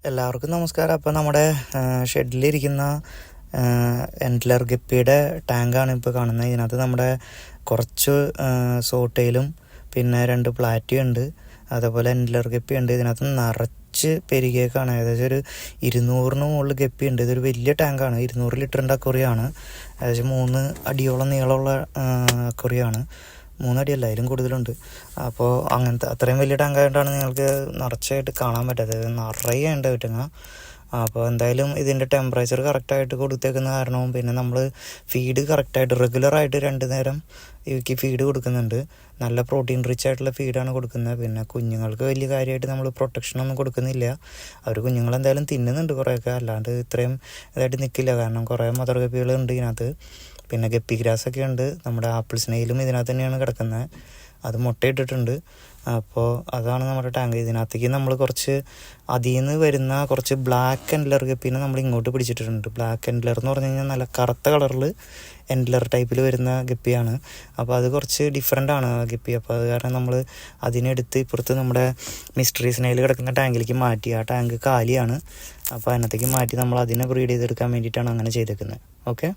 എല്ലാവർക്കും നമസ്കാരം. അപ്പോൾ നമ്മുടെ ഷെഡിലിരിക്കുന്ന എൻഡ്ലർ ഗപ്പിയുടെ ടാങ്കാണ് ഇപ്പോൾ കാണുന്നത്. ഇതിനകത്ത് നമ്മുടെ കുറച്ച് സോട്ടയിലും പിന്നെ 2 പ്ലാറ്റി ഉണ്ട്, അതേപോലെ എൻഡ്ലർ ഗപ്പി ഉണ്ട്. ഇതിനകത്ത് നിറച്ച് പെരുകിയേക്കാണ്. ഏകദേശം ഒരു 200-ന് മുകളിൽ ഗപ്പി ഉണ്ട്. ഇതൊരു വലിയ ടാങ്കാണ്, 200 ലിറ്ററിൻ്റെ അക്വറിയാണ്. ഏകദേശം 3 അടിയോളം നീളമുള്ള അക്വറിയാണ്. 3 അടിയല്ല, അതിലും കൂടുതലുണ്ട്. അപ്പോൾ അങ്ങനത്തെ അത്രയും വലിയ ടാങ്കായിട്ടാണ് നിങ്ങൾക്ക് നിറച്ചായിട്ട് കാണാൻ പറ്റാത്തത്, നിറയെ ഉണ്ട് പറ്റുക. അപ്പോൾ എന്തായാലും ഇതിൻ്റെ ടെമ്പറേച്ചർ കറക്റ്റായിട്ട് കൊടുത്തേക്കുന്ന കാരണവും പിന്നെ നമ്മൾ ഫീഡ് കറക്റ്റായിട്ട് റെഗുലറായിട്ട് 2 നേരം ഇവയ്ക്ക് ഫീഡ് കൊടുക്കുന്നുണ്ട്. നല്ല പ്രോട്ടീൻ റിച്ച് ആയിട്ടുള്ള ഫീഡാണ് കൊടുക്കുന്നത്. പിന്നെ കുഞ്ഞുങ്ങൾക്ക് വലിയ കാര്യമായിട്ട് നമ്മൾ പ്രൊട്ടക്ഷനൊന്നും കൊടുക്കുന്നില്ല. അവർ കുഞ്ഞുങ്ങളെന്തായാലും തിന്നുന്നുണ്ട് കുറേയൊക്കെ, അല്ലാണ്ട് ഇത്രയും ഇതായിട്ട് നിൽക്കില്ല. കാരണം കുറേ മദർ ഗപ്പികളുണ്ട് ഇതിനകത്ത്. പിന്നെ ഗപ്പി ഗ്രാസൊക്കെ ഉണ്ട്. നമ്മുടെ ആപ്പിൾ സ്നെയിലും ഇതിനകത്ത് തന്നെയാണ് കിടക്കുന്നത്, അത് മുട്ടയിട്ടിട്ടുണ്ട്. അപ്പോൾ അതാണ് നമ്മുടെ ടാങ്ക്. ഇതിനകത്തേക്ക് നമ്മൾ കുറച്ച് അതിൽ നിന്ന് വരുന്ന കുറച്ച് ബ്ലാക്ക് എൻഡ്ലർ ഗപ്പീനെ നമ്മൾ ഇങ്ങോട്ട് പിടിച്ചിട്ടുണ്ട്. ബ്ലാക്ക് എൻഡ്ലർ എന്ന് പറഞ്ഞു കഴിഞ്ഞാൽ നല്ല കറുത്ത കളറിൽ എൻഡ്ലർ ടൈപ്പിൽ വരുന്ന ഗപ്പിയാണ്. അപ്പോൾ അത് കുറച്ച് ഡിഫറെൻ്റ് ആണ് ആ ഗപ്പി. അപ്പോൾ അത് കാരണം നമ്മൾ അതിനെടുത്ത് ഇപ്പുറത്ത് നമ്മുടെ മിസ്റ്ററി സ്നെയിൽ കിടക്കുന്ന ടാങ്കിലേക്ക് മാറ്റി. ആ ടാങ്ക് കാലിയാണ്, അപ്പോൾ അതിനകത്തേക്ക് മാറ്റി നമ്മൾ അതിനെ ബ്രീഡ് ചെയ്തെടുക്കാൻ വേണ്ടിയിട്ടാണ് അങ്ങനെ ചെയ്തേക്കുന്നത്. ഓക്കെ.